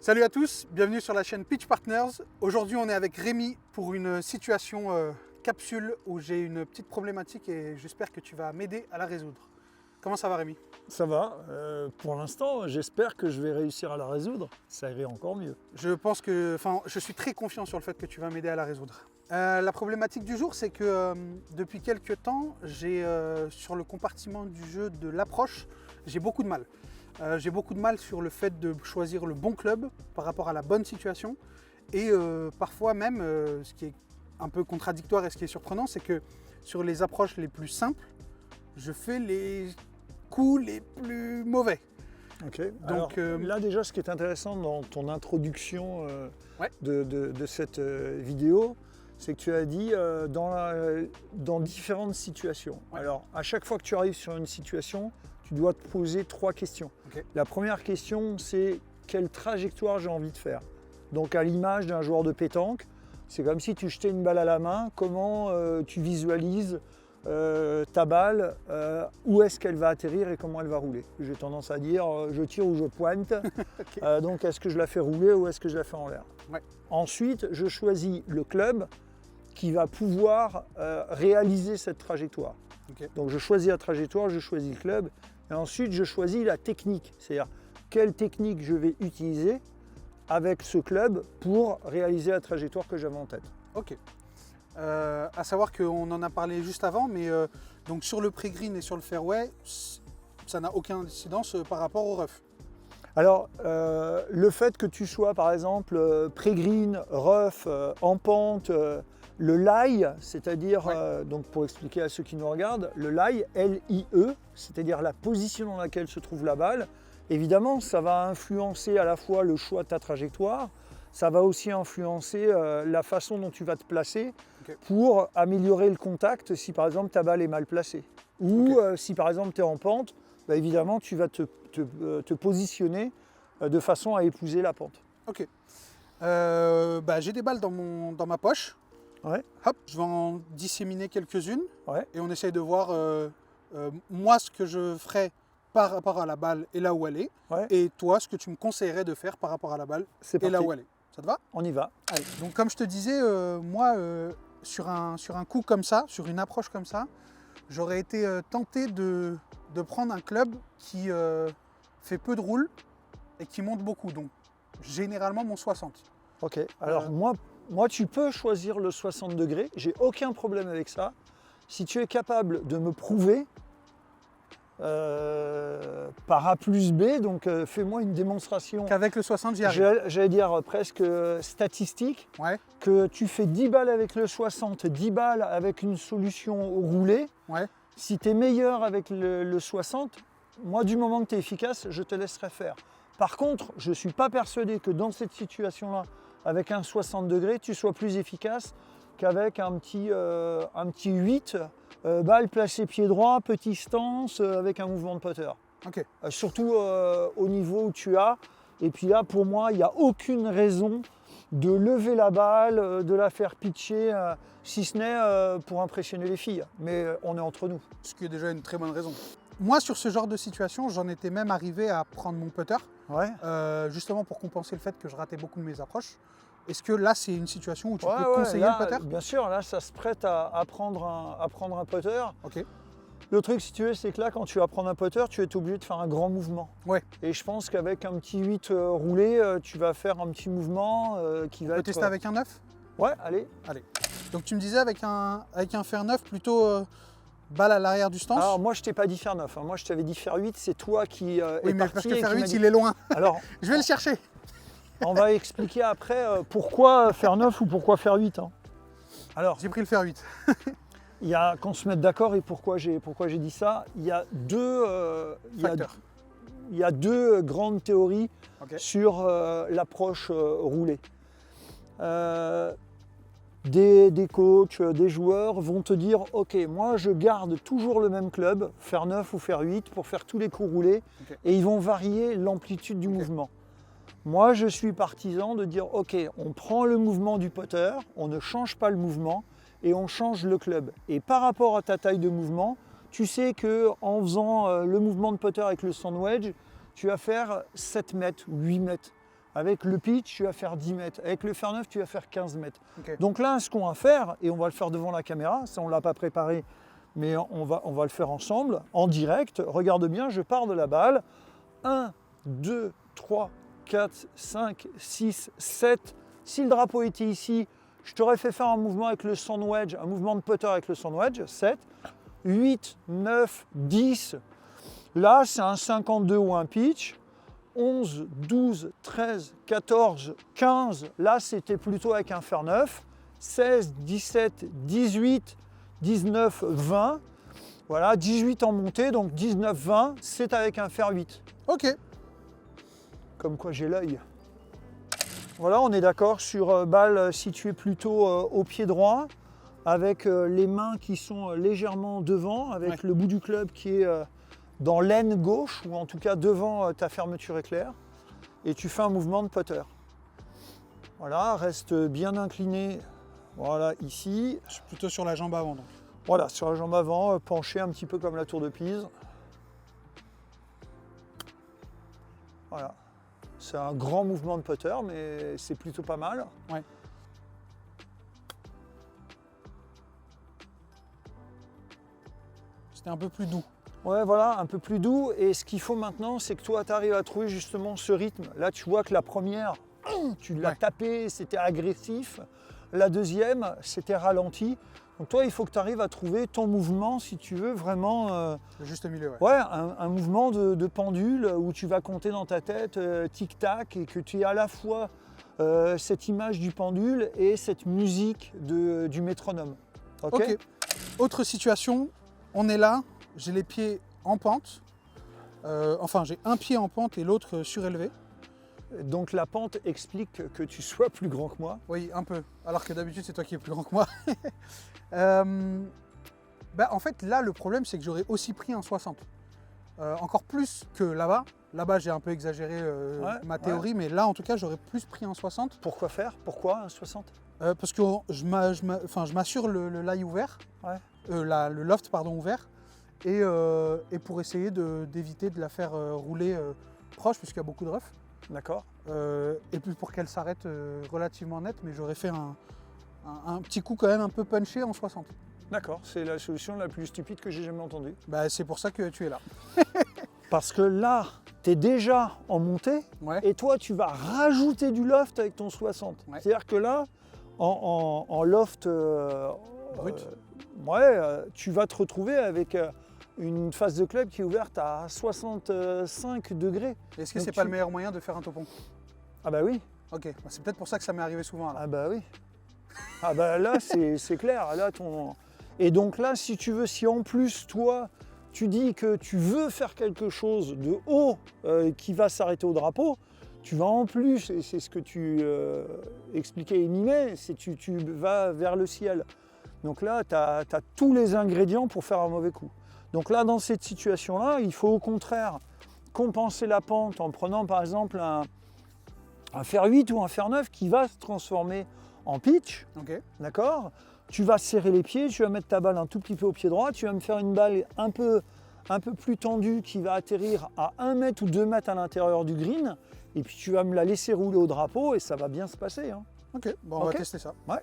Salut à tous, bienvenue sur la chaîne Pitch Partners. Aujourd'hui on est avec Rémi pour une situation capsule où j'ai une petite problématique et j'espère que tu vas m'aider à la résoudre. Comment ça va Rémi? Ça va, pour l'instant j'espère que je vais réussir à la résoudre, ça irait encore mieux. Je suis très confiant sur le fait que tu vas m'aider à la résoudre. La problématique du jour c'est que depuis quelques temps j'ai sur le compartiment du jeu de l'approche, j'ai beaucoup de mal. J'ai beaucoup de mal sur le fait de choisir le bon club par rapport à la bonne situation et parfois même, ce qui est un peu contradictoire et ce qui est surprenant, c'est que sur les approches les plus simples, je fais les coups les plus mauvais. Ok. Donc là déjà ce qui est intéressant dans ton introduction de cette vidéo, c'est que tu as dit dans différentes situations. Ouais. Alors à chaque fois que tu arrives sur une situation, tu dois te poser 3 questions. Okay. La première question, c'est quelle trajectoire j'ai envie de faire. Donc à l'image d'un joueur de pétanque, c'est comme si tu jetais une balle à la main, comment tu visualises ta balle, où est-ce qu'elle va atterrir et comment elle va rouler. J'ai tendance à dire je tire ou je pointe, okay. Donc est-ce que je la fais rouler ou est-ce que je la fais en l'air. Ouais. Ensuite, je choisis le club qui va pouvoir réaliser cette trajectoire. Okay. Donc je choisis la trajectoire, je choisis le club. Et ensuite, je choisis la technique, c'est-à-dire quelle technique je vais utiliser avec ce club pour réaliser la trajectoire que j'avais en tête. Ok. À savoir qu'on en a parlé juste avant, mais donc sur le pré-green et sur le fairway, ça n'a aucune incidence par rapport au rough. Alors, le fait que tu sois par exemple pré-green, rough, en pente, le lie, c'est-à-dire, donc pour expliquer à ceux qui nous regardent, le lie, L-I-E, c'est-à-dire la position dans laquelle se trouve la balle, évidemment, ça va influencer à la fois le choix de ta trajectoire, ça va aussi influencer la façon dont tu vas te placer pour améliorer le contact si par exemple ta balle est mal placée. Ou si par exemple tu es en pente, bah, évidemment tu vas te positionner de façon à épouser la pente. Ok. J'ai des balles dans ma poche. Ouais. Hop, je vais en disséminer quelques-unes et on essaye de voir moi ce que je ferais par rapport à la balle et là où elle est, et toi ce que tu me conseillerais de faire par rapport à la balle et là où elle est. Ça te va? On y va. Allez. Donc comme je te disais, moi sur un coup comme ça, sur une approche comme ça, j'aurais été tenté de prendre un club qui fait peu de roule et qui monte beaucoup, donc généralement mon 60. Ok, alors moi tu peux choisir le 60 degrés, j'ai aucun problème avec ça. Si tu es capable de me prouver par A plus B, donc fais-moi une démonstration. Qu'avec le 60 j'y arrive. J'allais dire presque statistique, que tu fais 10 balles avec le 60, 10 balles avec une solution roulée. Si tu es meilleur avec le 60, moi du moment que tu es efficace, je te laisserai faire. Par contre, je ne suis pas persuadé que dans cette situation-là, avec un 60 degrés, tu sois plus efficace qu'avec un petit 8, balle placée pied droit, petit stance, avec un mouvement de putter. Okay. Surtout au niveau où tu as. Et puis là, pour moi, il n'y a aucune raison de lever la balle, de la faire pitcher, si ce n'est pour impressionner les filles. Mais on est entre nous. Ce qui est déjà une très bonne raison. Moi, sur ce genre de situation, j'en étais même arrivé à prendre mon putter, justement pour compenser le fait que je ratais beaucoup de mes approches. Est-ce que là, c'est une situation où tu peux conseiller le putter? Bien sûr, là, ça se prête à prendre un putter. Okay. Le truc, si tu veux, c'est que là, quand tu vas prendre un putter, tu es obligé de faire un grand mouvement. Et je pense qu'avec un petit 8 roulé, tu vas faire un petit mouvement qui va être... On peut tester avec un 9? Ouais, allez. Donc tu me disais avec un fer 9, plutôt balle à l'arrière du stance? Alors moi, je t'ai pas dit fer 9. Hein. Moi, je t'avais dit fer 8, c'est toi qui oui, mais parce que fer 8, il est loin. Alors, je vais le chercher. On va expliquer après pourquoi faire 9 ou pourquoi faire 8. Hein. Alors, j'ai pris le fer 8. Il y a, qu'on se mette d'accord et pourquoi j'ai dit ça, il y a deux, grandes théories sur l'approche roulée. Des coachs, des joueurs vont te dire « Ok, moi je garde toujours le même club, fer 9 ou fer 8 pour faire tous les coups roulés et ils vont varier l'amplitude du mouvement. » Moi, je suis partisan de dire, ok, on prend le mouvement du putter, on ne change pas le mouvement et on change le club. Et par rapport à ta taille de mouvement, tu sais qu'en faisant le mouvement de putter avec le sand wedge, tu vas faire 7 mètres, 8 mètres. Avec le pitch, tu vas faire 10 mètres. Avec le fer neuf, tu vas faire 15 mètres. Okay. Donc là, ce qu'on va faire, et on va le faire devant la caméra, ça on ne l'a pas préparé, mais on va le faire ensemble, en direct. Regarde bien, je pars de la balle. 1, 2, 3, 4, 5, 6, 7. Si le drapeau était ici, je t'aurais fait faire un mouvement avec le sand wedge, un mouvement de putter avec le sand wedge. 7, 8, 9, 10. Là, c'est un 52 ou un pitch. 11, 12, 13, 14, 15. Là, c'était plutôt avec un fer neuf. 16, 17, 18, 19, 20. Voilà, 18 en montée, donc 19, 20, c'est avec un fer 8. Ok. Comme quoi j'ai l'œil. Voilà, on est d'accord sur balle située plutôt au pied droit, avec les mains qui sont légèrement devant, avec le bout du club qui est dans l'aine gauche, ou en tout cas devant ta fermeture éclair, et tu fais un mouvement de putter. Voilà, reste bien incliné, voilà, ici. Je suis plutôt sur la jambe avant, donc. Voilà, sur la jambe avant, penché un petit peu comme la tour de Pise. Voilà. C'est un grand mouvement de putter, mais c'est plutôt pas mal. Ouais. C'était un peu plus doux. Ouais, voilà, un peu plus doux. Et ce qu'il faut maintenant, c'est que toi, tu arrives à trouver justement ce rythme. Là, tu vois que la première, tu l'as tapé, c'était agressif. La deuxième, c'était ralenti. Donc toi, il faut que tu arrives à trouver ton mouvement, si tu veux, vraiment... le juste milieu, ouais. Ouais, un mouvement de pendule où tu vas compter dans ta tête tic-tac et que tu aies à la fois cette image du pendule et cette musique du métronome. Ok. Autre situation, on est là, j'ai les pieds en pente. Enfin, j'ai un pied en pente et l'autre surélevé. Donc la pente explique que tu sois plus grand que moi. Oui, un peu. Alors que d'habitude, c'est toi qui es plus grand que moi. En fait, là, le problème, c'est que j'aurais aussi pris un 60. Encore plus que là-bas. Là-bas, j'ai un peu exagéré ma théorie, mais là, en tout cas, j'aurais plus pris un 60. Pourquoi faire? Pourquoi un 60? Parce que je m'assure le lie ouvert, le loft pardon, ouvert, et pour essayer d'éviter de la faire rouler proche, puisqu'il y a beaucoup de rough. D'accord. Et puis pour qu'elle s'arrête relativement net, mais j'aurais fait un petit coup quand même un peu punché en 60. D'accord, c'est la solution la plus stupide que j'ai jamais entendue. Bah, c'est pour ça que tu es là. Parce que là, tu es déjà en montée, et toi, tu vas rajouter du loft avec ton 60. C'est-à-dire que là, en loft brut, tu vas te retrouver avec une face de club qui est ouverte à 65 degrés. Est-ce que c'est pas le meilleur moyen de faire un topon? Ah bah oui. Ok, c'est peut-être pour ça que ça m'est arrivé souvent. Alors. Ah bah oui. Ah bah là, c'est clair. Là, Et donc là, si tu veux, si en plus, toi, tu dis que tu veux faire quelque chose de haut qui va s'arrêter au drapeau, tu vas en plus, et c'est ce que tu expliquais et mimais, c'est tu vas vers le ciel. Donc là, tu as tous les ingrédients pour faire un mauvais coup. Donc là, dans cette situation-là, il faut au contraire compenser la pente en prenant par exemple un fer 8 ou un fer 9 qui va se transformer en pitch. D'accord ? Tu vas serrer les pieds, tu vas mettre ta balle un tout petit peu au pied droit, tu vas me faire une balle un peu plus tendue qui va atterrir à 1 mètre ou 2 mètres à l'intérieur du green, et puis tu vas me la laisser rouler au drapeau et ça va bien se passer. Hein. Ok, bon, on va tester ça. Ouais.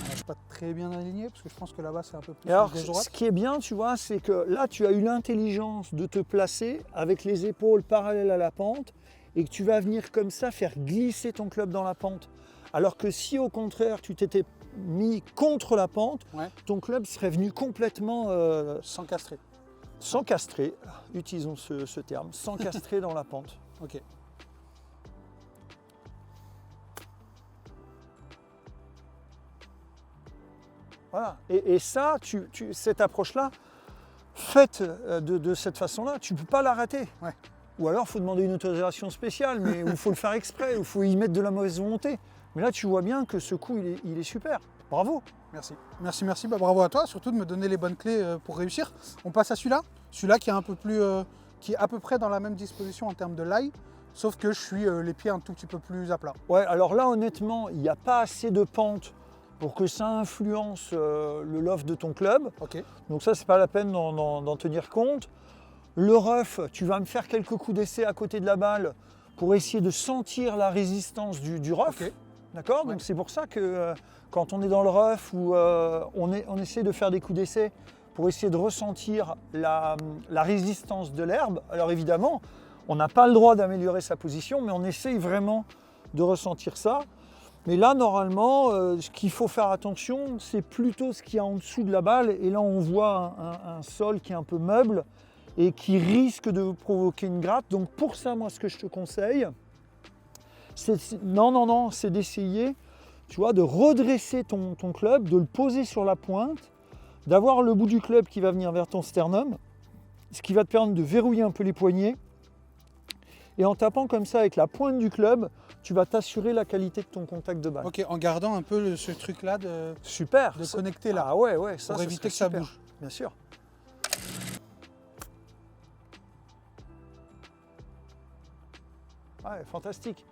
Je ne suis pas très bien aligné parce que je pense que là-bas c'est un peu plus et alors, gauche-droite. ce qui est bien, tu vois, c'est que là tu as eu l'intelligence de te placer avec les épaules parallèles à la pente et que tu vas venir comme ça faire glisser ton club dans la pente. Alors que si au contraire tu t'étais mis contre la pente, ton club serait venu complètement... sans castrer. Sans castrer, utilisons ce terme, sans castrer dans la pente. Ok. Voilà. Et ça, cette approche-là, faite de cette façon-là, tu ne peux pas la rater. Ou alors, il faut demander une autorisation spéciale, mais il faut le faire exprès, ou il faut y mettre de la mauvaise volonté. Mais là, tu vois bien que ce coup, il est super. Bravo. Merci. Merci. Bah, bravo à toi, surtout de me donner les bonnes clés pour réussir. On passe à celui-là. Celui-là qui est un peu plus, qui est à peu près dans la même disposition en termes de lie, sauf que je suis les pieds un tout petit peu plus à plat. Ouais, alors là, honnêtement, il n'y a pas assez de pente pour que ça influence le loft de ton club. Donc ça, c'est pas la peine d'en tenir compte. Le rough, tu vas me faire quelques coups d'essai à côté de la balle pour essayer de sentir la résistance du rough. Okay. D'accord. Donc c'est pour ça que quand on est dans le rough ou on essaie de faire des coups d'essai pour essayer de ressentir la résistance de l'herbe. Alors évidemment, on n'a pas le droit d'améliorer sa position, mais on essaye vraiment de ressentir ça. Mais là, normalement, ce qu'il faut faire attention, c'est plutôt ce qu'il y a en dessous de la balle. Et là, on voit un sol qui est un peu meuble et qui risque de provoquer une gratte. Donc pour ça, moi, ce que je te conseille, c'est d'essayer, tu vois, de redresser ton club, de le poser sur la pointe, d'avoir le bout du club qui va venir vers ton sternum, ce qui va te permettre de verrouiller un peu les poignets. Et en tapant comme ça avec la pointe du club, tu vas t'assurer la qualité de ton contact de balle. Ok, en gardant un peu ce truc-là de connecter là. Ah ouais, ça, pour éviter que ça bouge. Bien sûr. Ouais, fantastique.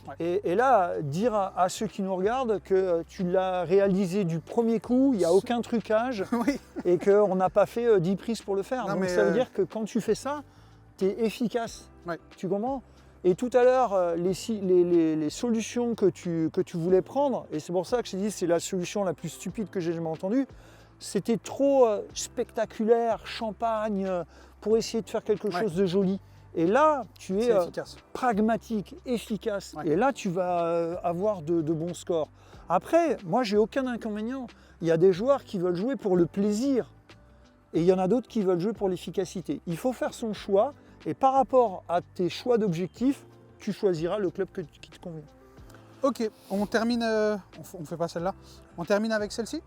Ouais. Et là, dire à ceux qui nous regardent que tu l'as réalisé du premier coup, il n'y a aucun trucage oui. Et qu'on n'a pas fait 10 prises pour le faire. Non, donc ça veut dire que quand tu fais ça, tu es efficace. Ouais. Tu comprends? Et tout à l'heure, les solutions que tu voulais prendre, et c'est pour ça que je t'ai dit c'est la solution la plus stupide que j'ai jamais entendue, c'était trop spectaculaire, champagne, pour essayer de faire quelque chose de joli. Et là, tu es pragmatique, efficace. Ouais. Et là, tu vas avoir de bons scores. Après, moi, j'ai aucun inconvénient. Il y a des joueurs qui veulent jouer pour le plaisir. Et il y en a d'autres qui veulent jouer pour l'efficacité. Il faut faire son choix. Et par rapport à tes choix d'objectifs, tu choisiras le club qui te convient. Ok, on termine. On ne fait pas celle-là. On termine avec celle-ci.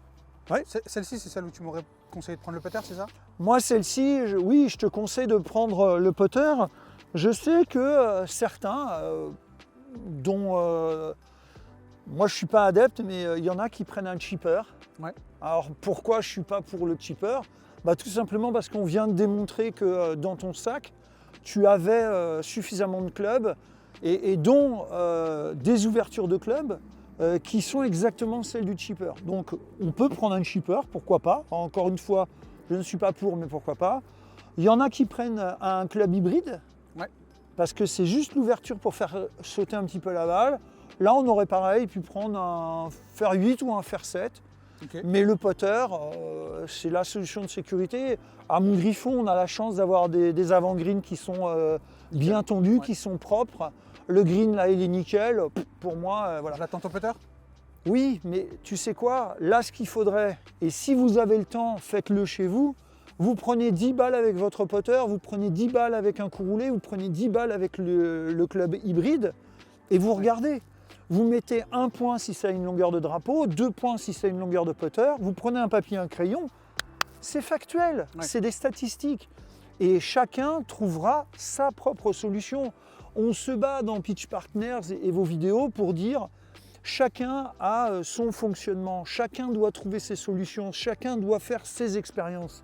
Oui. Celle-ci, c'est celle où tu m'aurais conseillé de prendre le putter, c'est ça? Moi, celle-ci, oui, je te conseille de prendre le putter. Je sais que certains, dont moi je ne suis pas adepte, mais il y en a qui prennent un chipper. Ouais. Alors pourquoi je ne suis pas pour le chipper? Tout simplement parce qu'on vient de démontrer que dans ton sac, tu avais suffisamment de clubs et dont des ouvertures de clubs qui sont exactement celles du chipper. Donc on peut prendre un chipper, pourquoi pas. Encore une fois, je ne suis pas pour, mais pourquoi pas. Il y en a qui prennent un club hybride, parce que c'est juste l'ouverture pour faire sauter un petit peu la balle. Là, on aurait pareil pu prendre un fer 8 ou un fer 7. Okay. Mais le putter, c'est la solution de sécurité. À Montgriffon, on a la chance d'avoir des avant-greens qui sont bien tondus, qui sont propres. Le green, là, il est nickel. Pour moi, voilà. Je l'attends au putter? Oui, mais tu sais quoi? Là, ce qu'il faudrait, et si vous avez le temps, faites-le chez vous. Vous prenez 10 balles avec votre putter, vous prenez 10 balles avec un coup roulé, vous prenez 10 balles avec le club hybride et vous regardez. Vous mettez 1 point si ça a une longueur de drapeau, 2 points si ça a une longueur de putter, vous prenez un papier, un crayon, c'est factuel, c'est des statistiques. Et chacun trouvera sa propre solution. On se bat dans Pitch Partners et vos vidéos pour dire chacun a son fonctionnement, chacun doit trouver ses solutions, chacun doit faire ses expériences.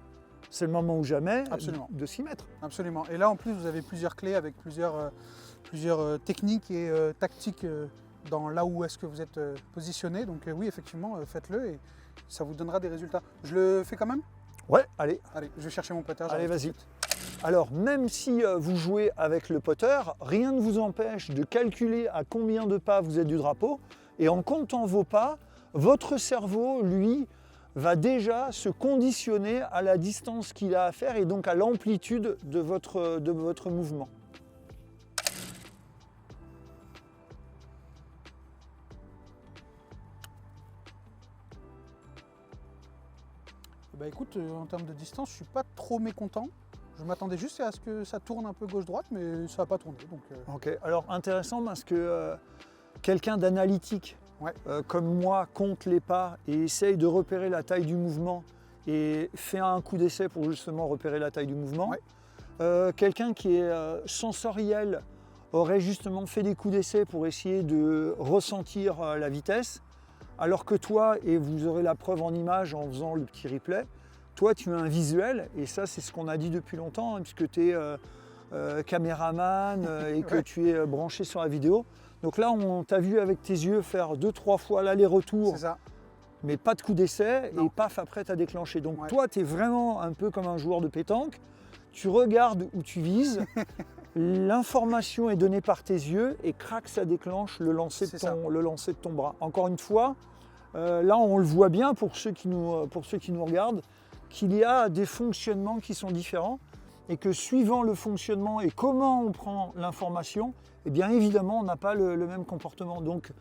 C'est le moment ou jamais de s'y mettre. Absolument. Et là, en plus, vous avez plusieurs clés avec plusieurs techniques et tactiques dans là où est-ce que vous êtes positionné. Donc oui, effectivement, faites-le et ça vous donnera des résultats. Je le fais quand même? Ouais, allez. Allez, je vais chercher mon putter. Allez, vas-y. Alors, même si vous jouez avec le putter, rien ne vous empêche de calculer à combien de pas vous êtes du drapeau. Et en comptant vos pas, votre cerveau, lui, va déjà se conditionner à la distance qu'il a à faire et donc à l'amplitude de votre mouvement. Bah écoute, en termes de distance, je suis pas trop mécontent. Je m'attendais juste à ce que ça tourne un peu gauche-droite, mais ça n'a pas tourné. Donc, Ok, alors intéressant parce que quelqu'un d'analytique comme moi compte les pas et essaye de repérer la taille du mouvement et fait un coup d'essai pour justement repérer la taille du mouvement. Quelqu'un qui est sensoriel aurait justement fait des coups d'essai pour essayer de ressentir la vitesse, alors que toi, et vous aurez la preuve en image en faisant le petit replay, toi tu as un visuel, et ça c'est ce qu'on a dit depuis longtemps, hein, puisque tu es caméraman et que tu es branché sur la vidéo. Donc là, on t'a vu avec tes yeux faire 2-3 fois l'aller-retour, mais pas de coup d'essai, et paf, après tu as déclenché. Donc toi, tu es vraiment un peu comme un joueur de pétanque, tu regardes où tu vises, l'information est donnée par tes yeux et crac, ça déclenche le lancer de ton bras. Encore une fois, là on le voit bien pour ceux qui nous regardent, qu'il y a des fonctionnements qui sont différents et que suivant le fonctionnement et comment on prend l'information, eh bien évidemment on n'a pas le même comportement. Donc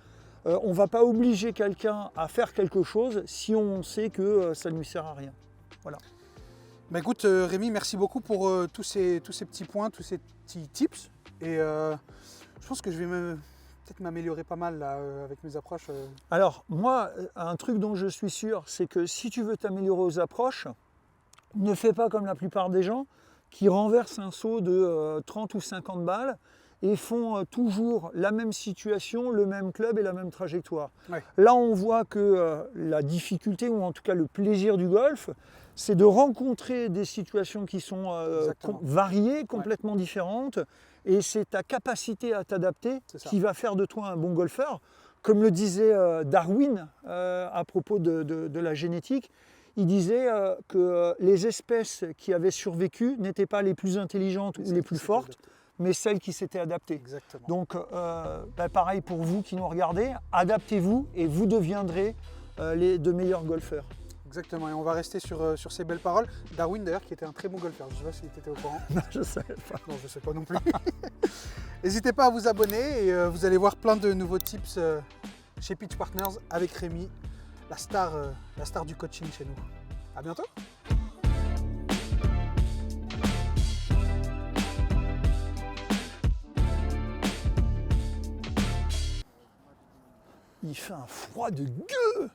on ne va pas obliger quelqu'un à faire quelque chose si on sait que ça ne lui sert à rien. Voilà. Bah écoute Rémi, merci beaucoup pour tous ces petits points, tous ces petits tips. Et je pense que je vais peut-être m'améliorer pas mal là, avec mes approches. Alors moi, un truc dont je suis sûr, c'est que si tu veux t'améliorer aux approches, ne fais pas comme la plupart des gens qui renversent un seau de 30 ou 50 balles et font toujours la même situation, le même club et la même trajectoire. Ouais. Là, on voit que la difficulté, ou en tout cas le plaisir du golf, c'est de rencontrer des situations qui sont variées, complètement différentes, et c'est ta capacité à t'adapter qui va faire de toi un bon golfeur. Comme le disait Darwin à propos de la génétique, il disait que les espèces qui avaient survécu n'étaient pas les plus intelligentes ou les plus fortes, mais celles qui s'étaient adaptées. Exactement. Donc, pareil pour vous qui nous regardez, adaptez-vous et vous deviendrez de meilleurs golfeurs. Exactement, et on va rester sur ces belles paroles. Darwin d'ailleurs qui était un très bon golfeur, je ne sais pas si tu étais au courant. Non, je ne savais pas. Non, je ne sais pas non plus. N'hésitez pas à vous abonner et vous allez voir plein de nouveaux tips chez Pitch Partners avec Rémi, la star du coaching chez nous. À bientôt. Il fait un froid de gueux.